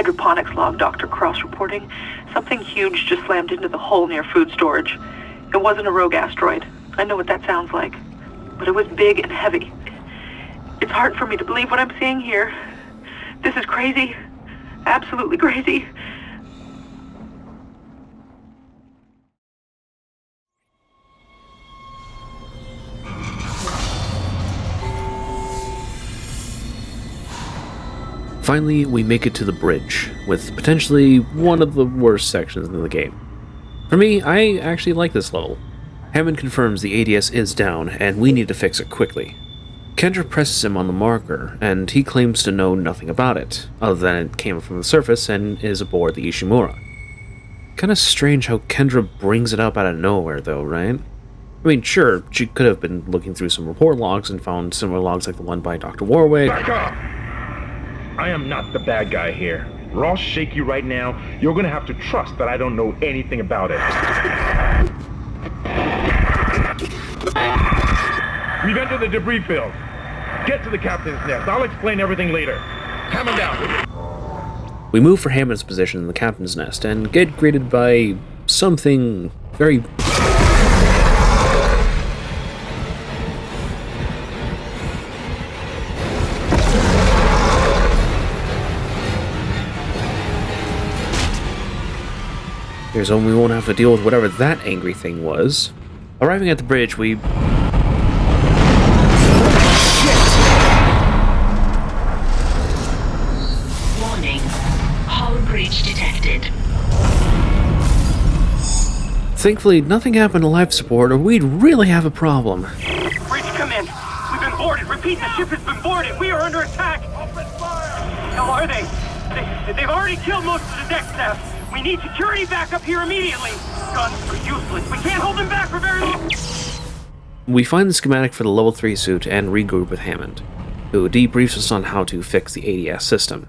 Hydroponics log, Dr. Cross reporting. Something huge just slammed into the hull near food storage. It wasn't a rogue asteroid. I know what that sounds like. But it was big and heavy. It's hard for me to believe what I'm seeing here. This is crazy. Absolutely crazy. Finally, we make it to the bridge, with potentially one of the worst sections in the game. For me, I actually like this level. Hammond confirms the ADS is down, and we need to fix it quickly. Kendra presses him on the marker, and he claims to know nothing about it, other than it came from the surface and is aboard the Ishimura. Kinda strange how Kendra brings it up out of nowhere, though, right? I mean, sure, she could have been looking through some report logs and found similar logs like the one by Dr. Warwick. Back up! I am not the bad guy here. We're all shaky right now. You're gonna have to trust that I don't know anything about it. We've entered the debris field. Get to the captain's nest. I'll explain everything later. Hammond down. We move for Hammond's position in the captain's nest and get greeted by something very... Here's hoping we won't have to deal with whatever that angry thing was. Arriving at the bridge, we... Warning. Hull breach detected. Thankfully, nothing happened to life support, or we'd really have a problem. Bridge, come in. We've been boarded. Repeat, the ship has been boarded. We are under attack. Open fire! How are they? They've already killed most of the deck staff. We need security back up here immediately. Guns are useless. We can't hold them back for very long. We find the schematic for the level 3 suit and regroup with Hammond, who debriefs us on how to fix the ADS system.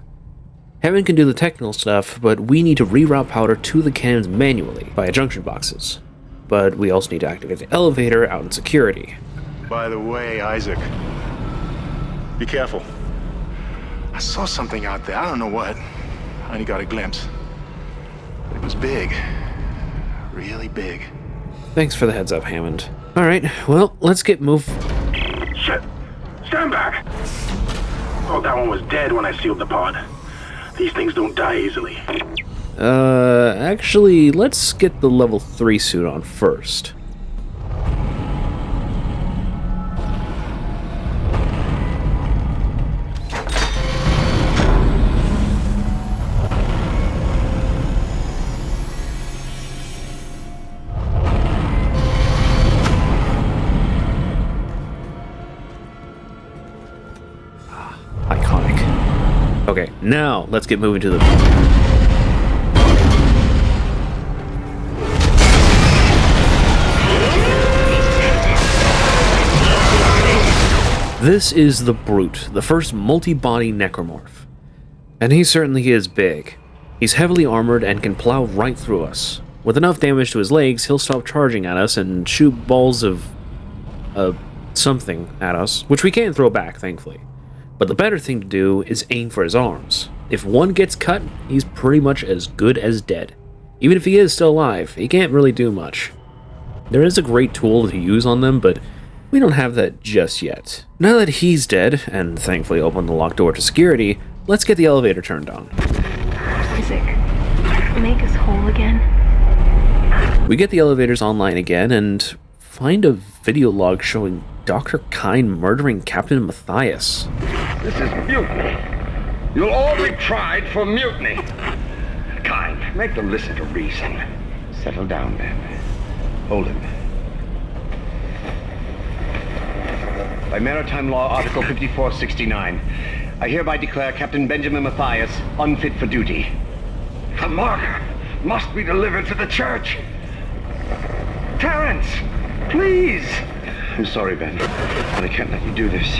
Hammond can do the technical stuff, but we need to reroute powder to the cannons manually via junction boxes. But we also need to activate the elevator out in security. By the way, Isaac, be careful. I saw something out there. I don't know what. I only got a glimpse. It was big. Really big. Thanks for the heads up, Hammond. Alright, well, let's get moving. Shit! Stand back! Thought that one was dead when I sealed the pod. These things don't die easily. Actually, let's get the level 3 suit on first. Okay, now let's get moving to the... This is the Brute, the first multi-body necromorph. And he certainly is big. He's heavily armored and can plow right through us. With enough damage to his legs, he'll stop charging at us and shoot balls of... something at us, which we can throw back, thankfully. But the better thing to do is aim for his arms. If one gets cut, he's pretty much as good as dead. Even if he is still alive, he can't really do much. There is a great tool to use on them, but we don't have that just yet. Now that he's dead, and thankfully opened the locked door to security, let's get the elevator turned on. Isaac, make us whole again. We get the elevators online again, and find a video log showing Dr. Kyne murdering Captain Matthias. This is mutiny. You'll all be tried for mutiny. Kyne, make them listen to reason. Settle down, then. Hold him. By Maritime Law, Article 5469, I hereby declare Captain Benjamin Matthias unfit for duty. The marker must be delivered to the church. Terrence, please. I'm sorry, Ben, but I can't let you do this.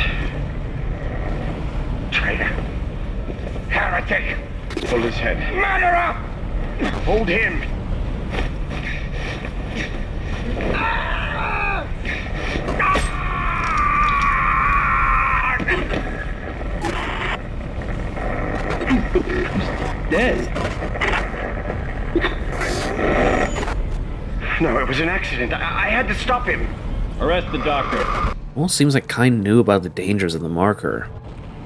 Traitor. Heretic. Hold his head. Murderer! Hold him. dead. No, it was an accident. I had to stop him. Arrest the doctor. Well, seems like Kyne knew about the dangers of the marker.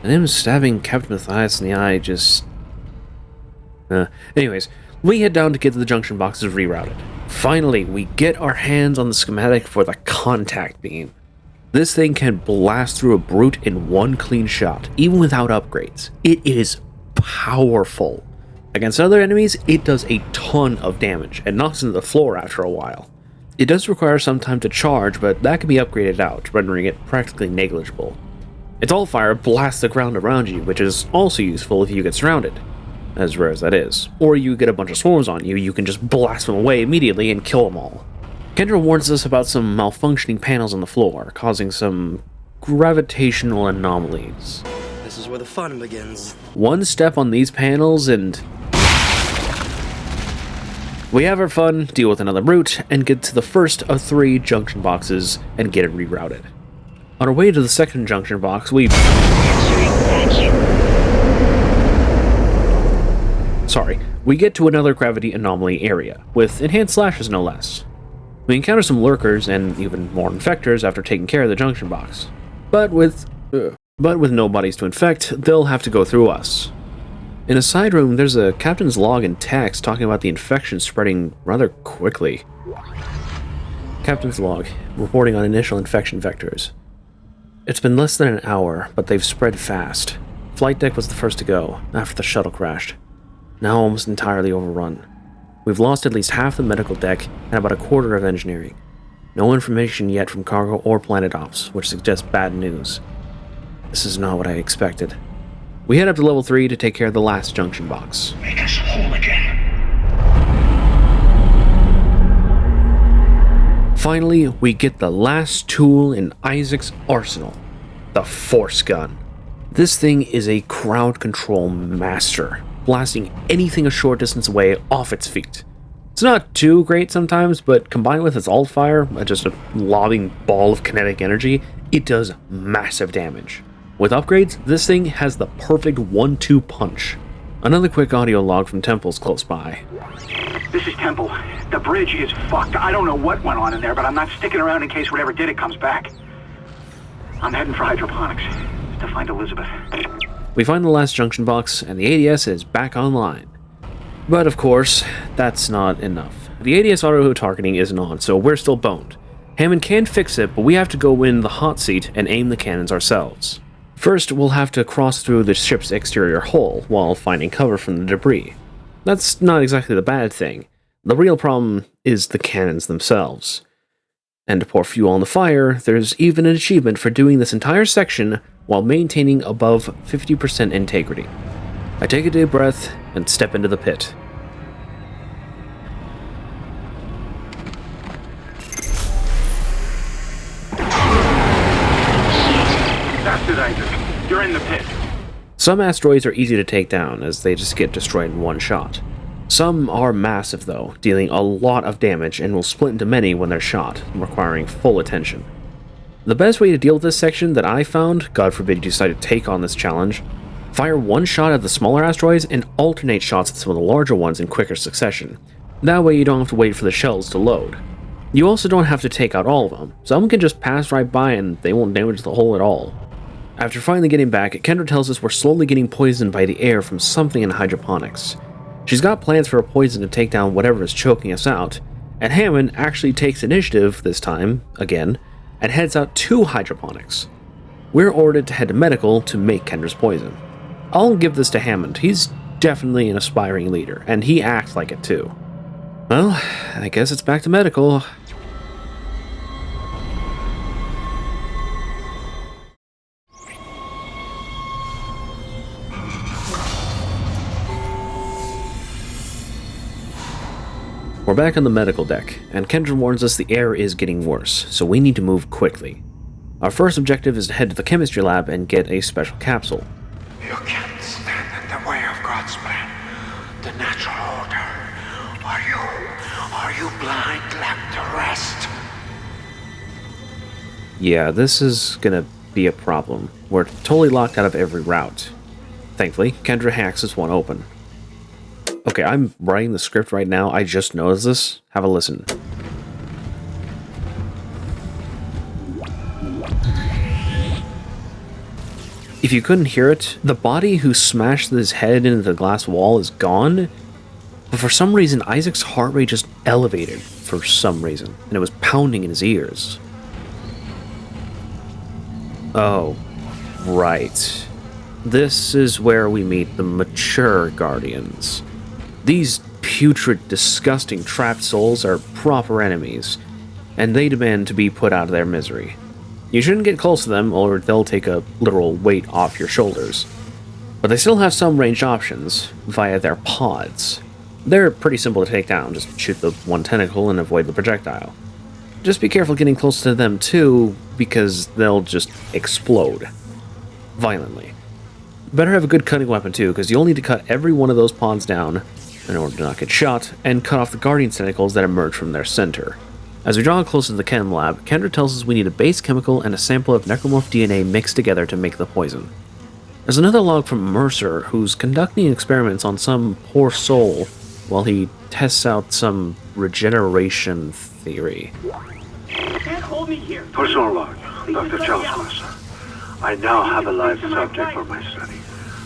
And him stabbing Captain Matthias in the eye just... Anyways, we head down to get the junction boxes rerouted. Finally, we get our hands on the schematic for the contact beam. This thing can blast through a brute in one clean shot, even without upgrades. It is powerful. Against other enemies, it does a ton of damage and knocks into the floor after a while. It does require some time to charge, but that can be upgraded out, rendering it practically negligible. Its all-fire blasts the ground around you, which is also useful if you get surrounded, as rare as that is. Or you get a bunch of swarms on you, you can just blast them away immediately and kill them all. Kendra warns us about some malfunctioning panels on the floor, causing some gravitational anomalies. This is where the fun begins. One step on these panels and... we have our fun, deal with another brute, and get to the first of 3 junction boxes and get it rerouted. On our way to the second junction box, we... we get to another gravity anomaly area, with enhanced slashes no less. We encounter some lurkers and even more infectors after taking care of the junction box. But with no bodies to infect, they'll have to go through us. In a side room, there's a captain's log and text talking about the infection spreading rather quickly. Captain's log, reporting on initial infection vectors. It's been less than an hour, but they've spread fast. Flight deck was the first to go, after the shuttle crashed. Now almost entirely overrun. We've lost at least half the medical deck and about a quarter of engineering. No information yet from cargo or planet ops, which suggests bad news. This is not what I expected. We head up to level 3 to take care of the last junction box. Make us whole again. Finally, we get the last tool in Isaac's arsenal, the Force Gun. This thing is a crowd control master, blasting anything a short distance away off its feet. It's not too great sometimes, but combined with its alt fire, just a lobbing ball of kinetic energy, it does massive damage. With upgrades, this thing has the perfect 1-2 punch. Another quick audio log from Temple's close by. This is Temple. The bridge is fucked. I don't know what went on in there, but I'm not sticking around in case whatever did it comes back. I'm heading for Hydroponics to find Elizabeth. We find the last junction box, and the ADS is back online. But of course, that's not enough. The ADS auto-targeting isn't on, so we're still boned. Hammond can fix it, but we have to go in the hot seat and aim the cannons ourselves. First, we'll have to cross through the ship's exterior hull while finding cover from the debris. That's not exactly the bad thing. The real problem is the cannons themselves. And to pour fuel on the fire, there's even an achievement for doing this entire section while maintaining above 50% integrity. I take a deep breath and step into the pit. That's it, Isaac. You're in the pit. Some asteroids are easy to take down, as they just get destroyed in one shot. Some are massive, though, dealing a lot of damage and will split into many when they're shot, requiring full attention. The best way to deal with this section that I found, God forbid you decide to take on this challenge, fire one shot at the smaller asteroids and alternate shots at some of the larger ones in quicker succession. That way you don't have to wait for the shells to load. You also don't have to take out all of them. Some can just pass right by and they won't damage the hull at all. After finally getting back, Kendra tells us we're slowly getting poisoned by the air from something in hydroponics. She's got plans for a poison to take down whatever is choking us out, and Hammond actually takes initiative this time, again, and heads out to hydroponics. We're ordered to head to medical to make Kendra's poison. I'll give this to Hammond. He's definitely an aspiring leader, and he acts like it too. Well, I guess it's back to medical. We're back on the medical deck, and Kendra warns us the air is getting worse, so we need to move quickly. Our first objective is to head to the chemistry lab and get a special capsule. You can't stand in the way of God's plan, the natural order. Are you blind, left to rest? Yeah, this is gonna be a problem. We're totally locked out of every route. Thankfully, Kendra hacks this one open. Okay, I'm writing the script right now. I just noticed this. Have a listen. If you couldn't hear it, the body who smashed his head into the glass wall is gone, but for some reason Isaac's heart rate just elevated for some reason, and it was pounding in his ears. Oh, right. This is where we meet the mature Guardians. These putrid, disgusting trapped souls are proper enemies, and they demand to be put out of their misery. You shouldn't get close to them, or they'll take a literal weight off your shoulders. But they still have some ranged options via their pods. They're pretty simple to take down, just shoot the one tentacle and avoid the projectile. Just be careful getting close to them too, because they'll just explode. Violently. Better have a good cutting weapon too, because you'll need to cut every one of those pods down in order to not get shot, and cut off the Guardian tentacles that emerge from their center. As we draw closer to the chem lab, Kendra tells us we need a base chemical and a sample of necromorph DNA mixed together to make the poison. There's another log from Mercer, who's conducting experiments on some poor soul while he tests out some regeneration theory. Can't hold me here. Personal log, Dr. Charles. I now have a live subject for my study.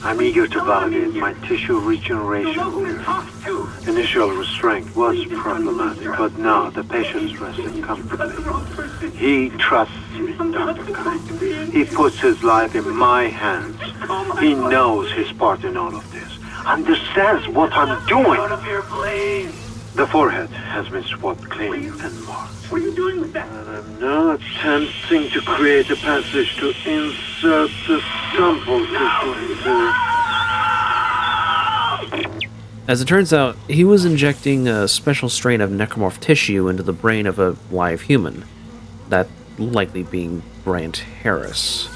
I'm eager to validate my tissue regeneration theory. Initial restraint was problematic, but now the patient's resting comfortably. He trusts me, Dr. Kite. He puts his life in my hands. He knows his part in all of this. Understands what I'm doing. The forehead has been swabbed clean and marked. What are you doing with that? And I'm now attempting to create a passage to insert the sample As it turns out, he was injecting a special strain of necromorph tissue into the brain of a live human. That likely being Brant Harris.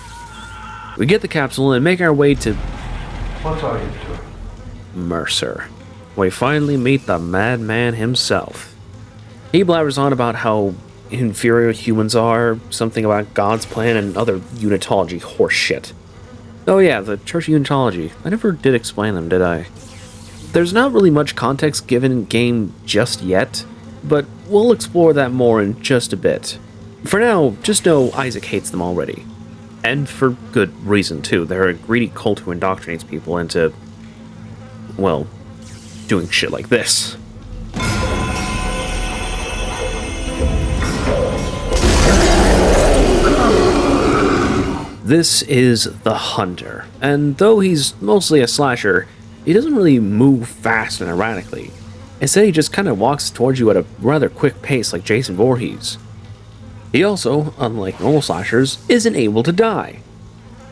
We get the capsule and make our way to... What are you doing? Mercer. We finally meet the madman himself. He blabbers on about how inferior humans are, something about God's plan, and other unitology horseshit. Oh yeah, the Church of Unitology. I never did explain them, did I? There's not really much context given in game just yet, but we'll explore that more in just a bit. For now, just know Isaac hates them already. And for good reason, too. They're a greedy cult who indoctrinates people into, well, doing shit like this. This is the Hunter, and though he's mostly a slasher, he doesn't really move fast and erratically. Instead, he just kind of walks towards you at a rather quick pace like Jason Voorhees. He also, unlike normal slashers, isn't able to die.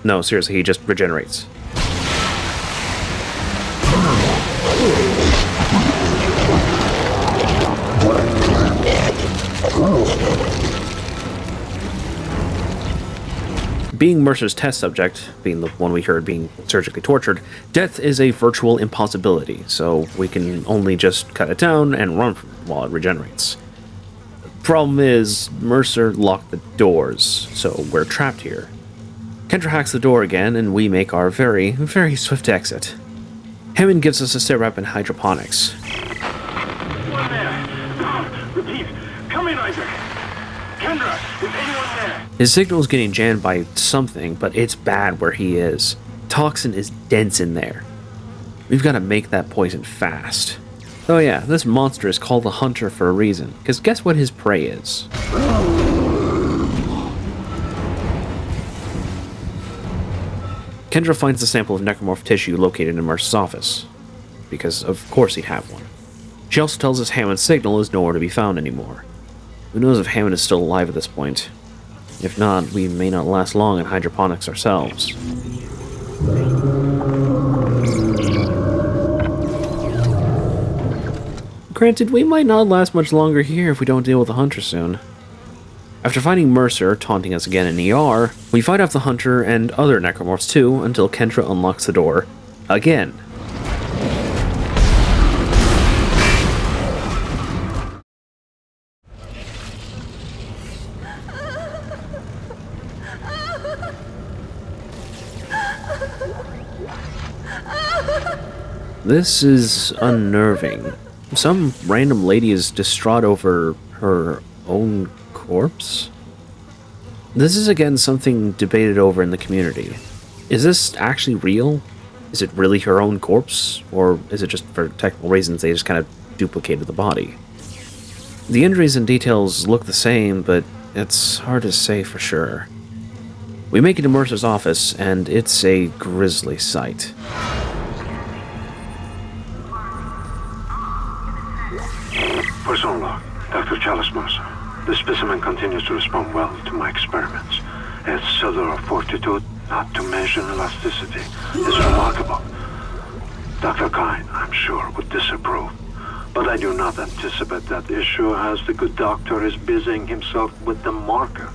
No, seriously, he just regenerates. Being Mercer's test subject, being the one we heard being surgically tortured, death is a virtual impossibility, so we can only just cut it down and run from it while it regenerates. Problem is, Mercer locked the doors, so we're trapped here. Kendra hacks the door again, and we make our very, very swift exit. Hammond gives us a sit rep in hydroponics. One there. Repeat. Come in, Isaac. Kendra, is anyone there? His signal is getting jammed by something, but it's bad where he is. Toxin is dense in there. We've got to make that poison fast. Oh yeah, this monster is called the Hunter for a reason, because guess what his prey is? Kendra finds the sample of necromorph tissue located in Mercer's office, because of course he'd have one. She also tells us Hammond's signal is nowhere to be found anymore. Who knows if Hammond is still alive at this point? If not, we may not last long in hydroponics ourselves. Granted, we might not last much longer here if we don't deal with the Hunter soon. After finding Mercer taunting us again in ER, we fight off the Hunter and other necromorphs too until Kendra unlocks the door again. This is unnerving. Some random lady is distraught over her own corpse? This is again something debated over in the community. Is this actually real? Is it really her own corpse? Or is it just for technical reasons they just kind of duplicated the body? The injuries and details look the same, but it's hard to say for sure. We make it to Mercer's office, and it's a grisly sight. Person log, Dr. Chalice Mercer. The specimen continues to respond well to my experiments. Its cellular fortitude, not to mention elasticity, is remarkable. Dr. Kine, I'm sure, would disapprove. But I do not anticipate that issue as the good doctor is busying himself with the marker.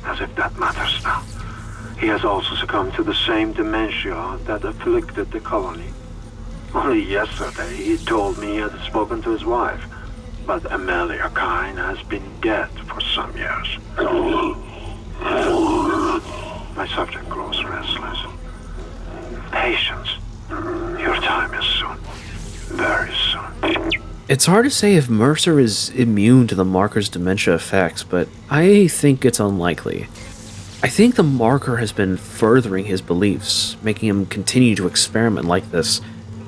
As if that matters now. He has also succumbed to the same dementia that afflicted the colony. Only yesterday he told me he had spoken to his wife. But Amelia Kine has been dead for some years. My subject grows restless. Patience. Your time is soon. Very soon. It's hard to say if Mercer is immune to the marker's dementia effects, but I think it's unlikely. I think the marker has been furthering his beliefs, making him continue to experiment like this,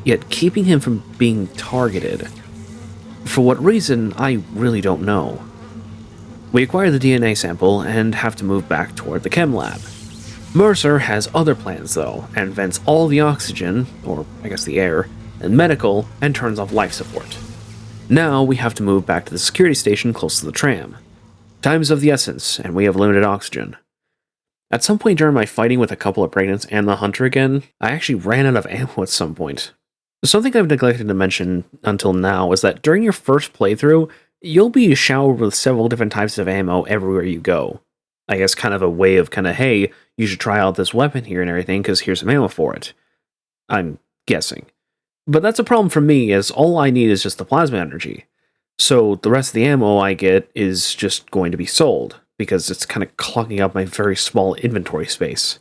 yet keeping him from being targeted. For what reason, I really don't know. We acquire the DNA sample and have to move back toward the chem lab. Mercer has other plans though, and vents all the oxygen, or I guess the air, and medical, and turns off life support. Now we have to move back to the security station close to the tram. Time is of the essence, and we have limited oxygen. At some point during my fighting with a couple of pregnants and the hunter again, I actually ran out of ammo at some point. Something I've neglected to mention until now is that during your first playthrough, you'll be showered with several different types of ammo everywhere you go. I guess kind of a way of hey, you should try out this weapon here and everything because here's some ammo for it. I'm guessing. But that's a problem for me, as all I need is just the plasma energy. So the rest of the ammo I get is just going to be sold, because it's kind of clogging up my very small inventory space.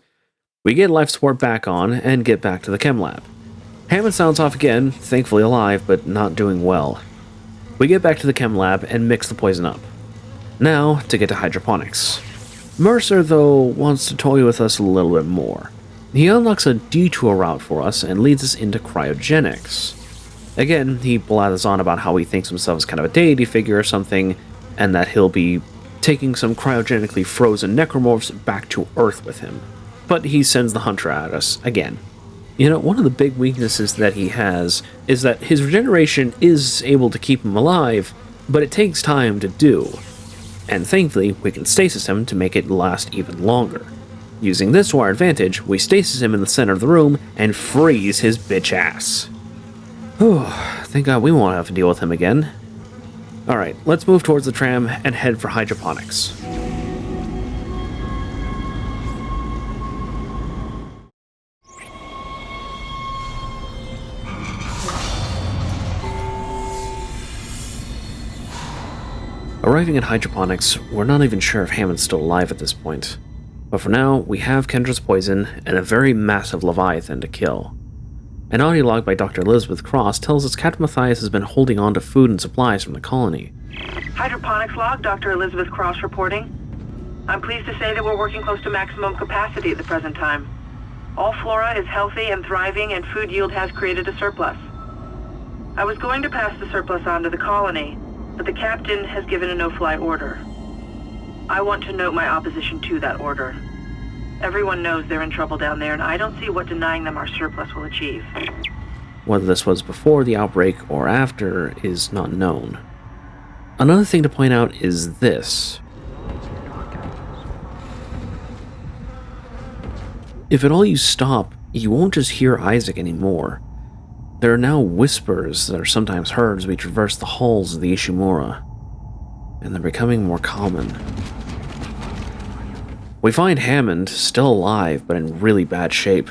We get life support back on, and get back to the chem lab. Hammond sounds off again, thankfully alive, but not doing well. We get back to the chem lab and mix the poison up. Now, to get to hydroponics. Mercer, though, wants to toy with us a little bit more. He unlocks a detour route for us and leads us into cryogenics. Again, he blathers on about how he thinks himself as kind of a deity figure or something, and that he'll be taking some cryogenically frozen necromorphs back to Earth with him. But he sends the hunter at us again. You know, one of the big weaknesses that he has is that his regeneration is able to keep him alive, but it takes time to do. And thankfully, we can stasis him to make it last even longer. Using this to our advantage, we stasis him in the center of the room and freeze his bitch ass. Whew, thank God we won't have to deal with him again. Alright, let's move towards the tram and head for hydroponics. Arriving at hydroponics, we're not even sure if Hammond's still alive at this point. But for now, we have Kendra's poison and a very massive Leviathan to kill. An audio log by Dr. Elizabeth Cross tells us Captain Matthias has been holding on to food and supplies from the colony. Hydroponics log, Dr. Elizabeth Cross reporting. I'm pleased to say that we're working close to maximum capacity at the present time. All flora is healthy and thriving, and food yield has created a surplus. I was going to pass the surplus on to the colony, but the captain has given a no-fly order. I want to note my opposition to that order. Everyone knows they're in trouble down there, and I don't see what denying them our surplus will achieve. Whether this was before the outbreak or after is not known. Another thing to point out is this. If at all you stop, you won't just hear Isaac anymore. There are now whispers that are sometimes heard as we traverse the halls of the Ishimura, and they're becoming more common. We find Hammond still alive, but in really bad shape.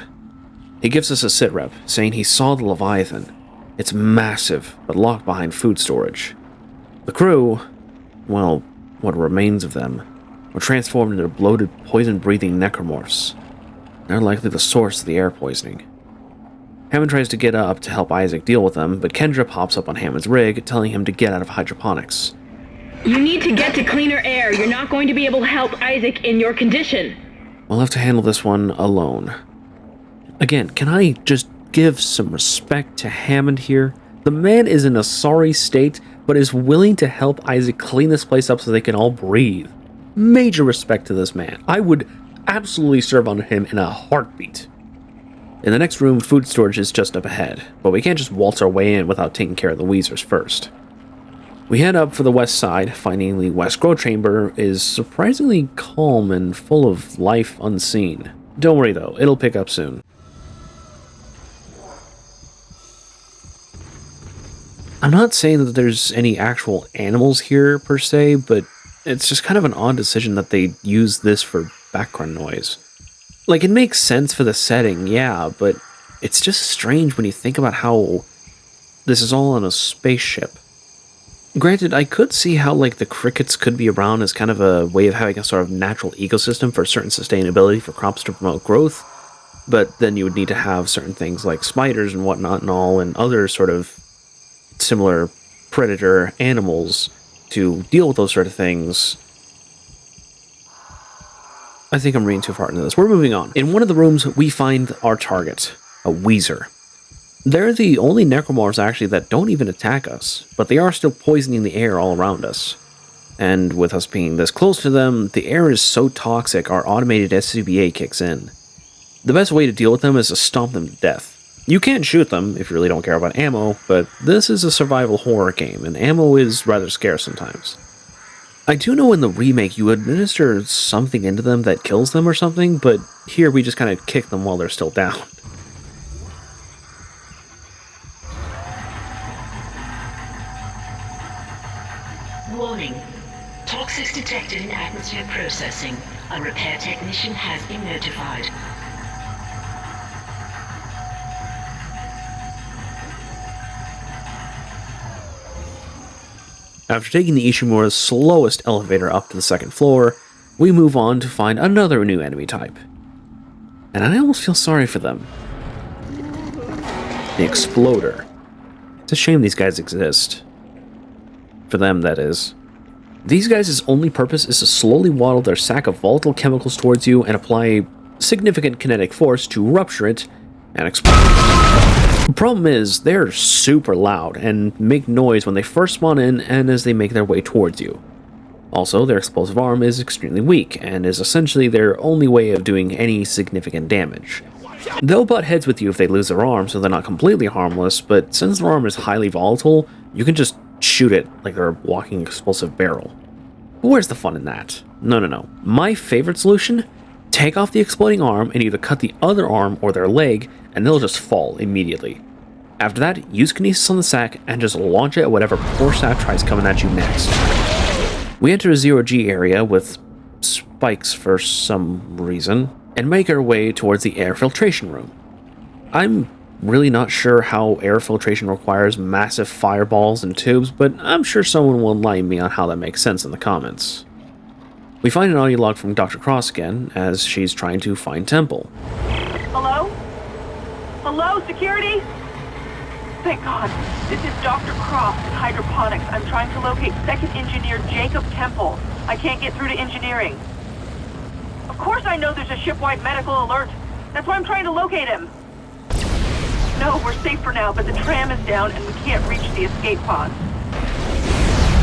He gives us a sitrep, saying he saw the Leviathan. It's massive, but locked behind food storage. The crew, well, what remains of them, were transformed into bloated, poison-breathing necromorphs. They're likely the source of the air poisoning. Hammond tries to get up to help Isaac deal with them, but Kendra pops up on Hammond's rig, telling him to get out of hydroponics. You need to get to cleaner air. You're not going to be able to help Isaac in your condition. We'll have to handle this one alone. Again, can I just give some respect to Hammond here? The man is in a sorry state, but is willing to help Isaac clean this place up so they can all breathe. Major respect to this man. I would absolutely serve on him in a heartbeat. In the next room, food storage is just up ahead, but we can't just waltz our way in without taking care of the Weezers first. We head up for the west side, finding the West Grow Chamber is surprisingly calm and full of life unseen. Don't worry though, it'll pick up soon. I'm not saying that there's any actual animals here per se, but it's just kind of an odd decision that they use this for background noise. Like, it makes sense for the setting, yeah, but it's just strange when you think about how this is all on a spaceship. Granted, I could see how, like, the crickets could be around as kind of a way of having a sort of natural ecosystem for certain sustainability for crops to promote growth, but then you would need to have certain things like spiders and whatnot and all, and other sort of similar predator animals to deal with those sort of things. I think I'm reading too far into this. We're moving on. In one of the rooms, we find our target, a Weezer. They're the only necromorphs actually that don't even attack us, but they are still poisoning the air all around us. And with us being this close to them, the air is so toxic our automated SCBA kicks in. The best way to deal with them is to stomp them to death. You can't shoot them if you really don't care about ammo, but this is a survival horror game, and ammo is rather scarce sometimes. I do know in the remake you administer something into them that kills them or something, but here we just kind of kick them while they're still down. Warning. Toxics detected in atmosphere processing. A repair technician has been notified. After taking the Ishimura's slowest elevator up to the second floor, we move on to find another new enemy type. And I almost feel sorry for them. The Exploder. It's a shame these guys exist. For them, that is. These guys' only purpose is to slowly waddle their sack of volatile chemicals towards you and apply significant kinetic force to rupture it and explode. The problem is, they're super loud and make noise when they first spawn in and as they make their way towards you. Also, their explosive arm is extremely weak and is essentially their only way of doing any significant damage. They'll butt heads with you if they lose their arm, so they're not completely harmless, but since their arm is highly volatile, you can just shoot it like they're a walking explosive barrel. But where's the fun in that? No. My favorite solution? Take off the exploding arm and either cut the other arm or their leg, and they'll just fall immediately. After that, use kinesis on the sack and just launch it at whatever poor sap tries coming at you next. We enter a 0G area with spikes for some reason, and make our way towards the air filtration room. I'm really not sure how air filtration requires massive fireballs and tubes, but I'm sure someone will enlighten me on how that makes sense in the comments. We find an audio log from Dr. Cross again, as she's trying to find Temple. Hello? Hello, security? Thank God. This is Dr. Cross at Hydroponics. I'm trying to locate Second Engineer Jacob Temple. I can't get through to engineering. Of course I know there's a ship-wide medical alert. That's why I'm trying to locate him. No, we're safe for now, but the tram is down and we can't reach the escape pods.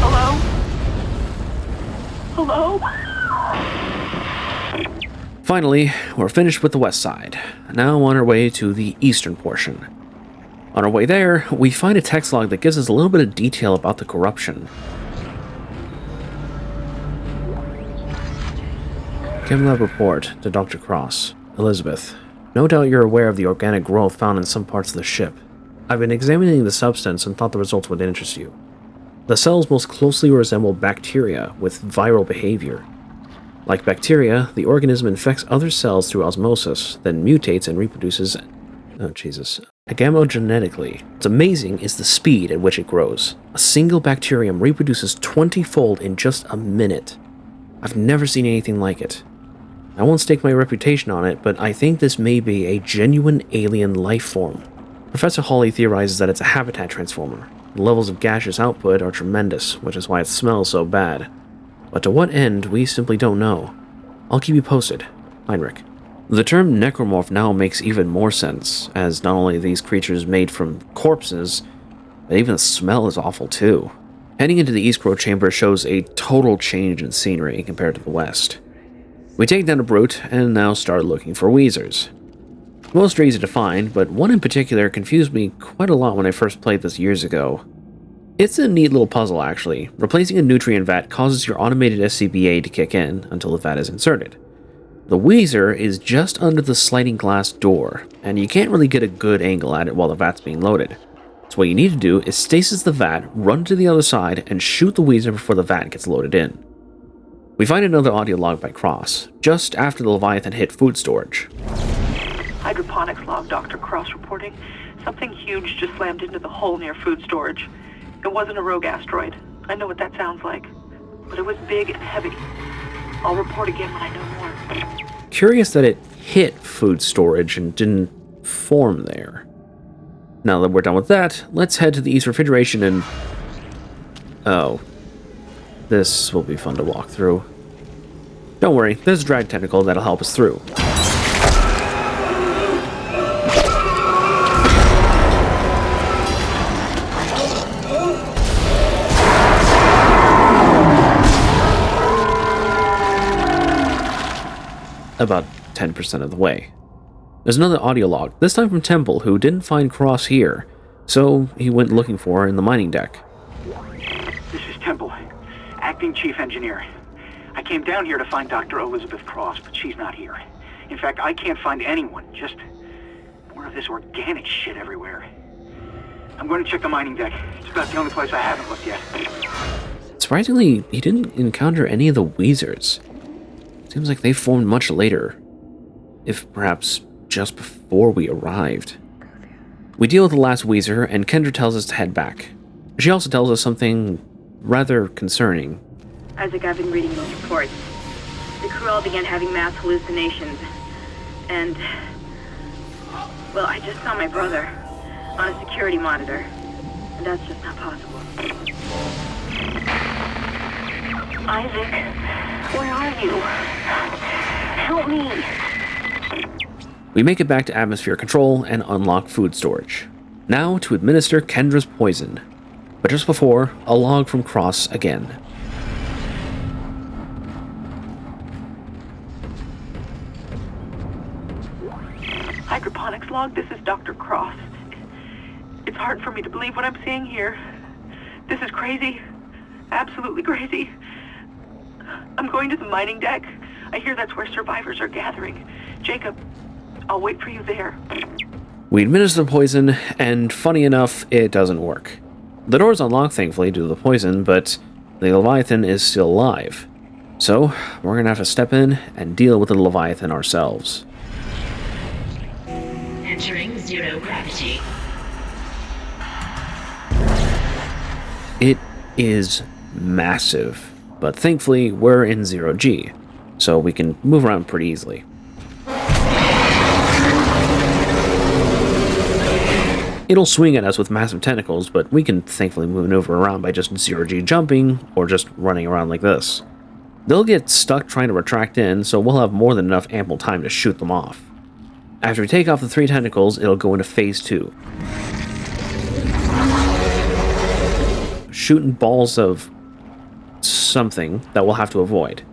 Hello? Hello? Finally, we're finished with the west side. Now on our way to the eastern portion. On our way there, we find a text log that gives us a little bit of detail about the corruption. Chem lab report to Dr. Cross. Elizabeth, no doubt you're aware of the organic growth found in some parts of the ship. I've been examining the substance and thought the results would interest you. The cells most closely resemble bacteria with viral behavior. Like bacteria, the organism infects other cells through osmosis, then mutates and reproduces agamogenetically. What's amazing is the speed at which it grows. A single bacterium reproduces 20-fold in just a minute. I've never seen anything like it. I won't stake my reputation on it, but I think this may be a genuine alien life form. Professor Hawley theorizes that it's a habitat transformer. The levels of gaseous output are tremendous, which is why it smells so bad. But to what end, we simply don't know. I'll keep you posted. Heinrich. The term necromorph now makes even more sense, as not only are these creatures made from corpses, but even the smell is awful too. Heading into the East Crow Chamber shows a total change in scenery compared to the West. We take down a brute, and now start looking for Weezers. Most are easy to find, but one in particular confused me quite a lot when I first played this years ago. It's a neat little puzzle, actually. Replacing a nutrient vat causes your automated SCBA to kick in until the vat is inserted. The Weezer is just under the sliding glass door, and you can't really get a good angle at it while the vat's being loaded. So what you need to do is stasis the vat, run to the other side, and shoot the Weezer before the vat gets loaded in. We find another audio log by Cross, just after the Leviathan hit food storage. Hydroponics log, Dr. Cross reporting. Something huge just slammed into the hole near food storage. It wasn't a rogue asteroid. I know what that sounds like. But it was big and heavy. I'll report again when I know more. Curious that it hit food storage and didn't form there. Now that we're done with that, let's head to the East Refrigeration and... Oh. This will be fun to walk through. Don't worry, there's a drag tentacle that'll help us through. About 10% of the way. There's another audio log, this time from Temple, who didn't find Cross here, so he went looking for her in the mining deck. This is Temple, acting chief engineer. I came down here to find Dr. Elizabeth Cross, but she's not here. In fact, I can't find anyone, just more of this organic shit everywhere. I'm going to check the mining deck. It's about the only place I haven't looked yet. Surprisingly, he didn't encounter any of the Weezers. Seems like they formed much later, if perhaps just before we arrived. We deal with the last Weezer, and Kendra tells us to head back. She also tells us something rather concerning. Isaac, I've been reading those reports. The crew all began having mass hallucinations, and... well, I just saw my brother on a security monitor, and that's just not possible. Isaac, where are you? Help me. We make it back to atmosphere control and unlock food storage. Now to administer Kendra's poison. But just before, a log from Cross again. Hydroponics log, this is Dr. Cross. It's hard for me to believe what I'm seeing here. This is crazy. Absolutely crazy. I'm going to the mining deck. I hear that's where survivors are gathering. Jacob, I'll wait for you there. We administer the poison, and funny enough, it doesn't work. The door's unlocked, thankfully, due to the poison, but the Leviathan is still alive. So, we're gonna have to step in and deal with the Leviathan ourselves. Entering zero gravity. It is massive, but thankfully we're in 0G, so we can move around pretty easily. It'll swing at us with massive tentacles, but we can thankfully maneuver around by just 0G jumping or just running around like this. They'll get stuck trying to retract in, so we'll have more than enough ample time to shoot them off. After we take off the 3 tentacles, it'll go into phase 2. Shooting balls of something that we'll have to avoid.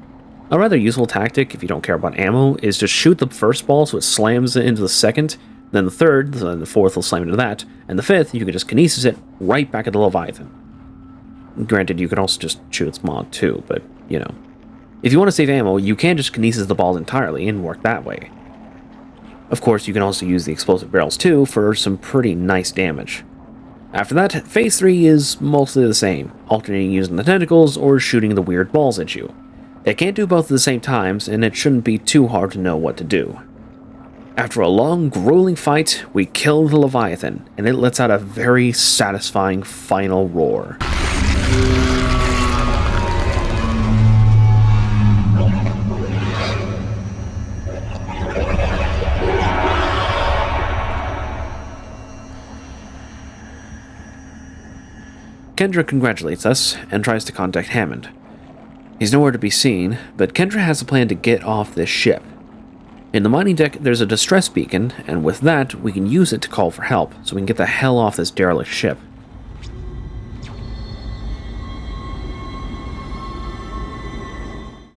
A rather useful tactic, if you don't care about ammo, is to shoot the first ball so it slams it into the second, then the third, then the fourth will slam into that, and the fifth, you can just kinesis it right back at the Leviathan. Granted, you can also just shoot its mod too, but, you know. If you want to save ammo, you can just kinesis the balls entirely and work that way. Of course, you can also use the explosive barrels too for some pretty nice damage. After that, phase 3 is mostly the same, alternating using the tentacles or shooting the weird balls at you. It can't do both at the same times, and it shouldn't be too hard to know what to do. After a long, grueling fight, we kill the Leviathan, and it lets out a very satisfying final roar. Kendra congratulates us and tries to contact Hammond. He's nowhere to be seen, but Kendra has a plan to get off this ship. In the mining deck, there's a distress beacon, and with that, we can use it to call for help, so we can get the hell off this derelict ship.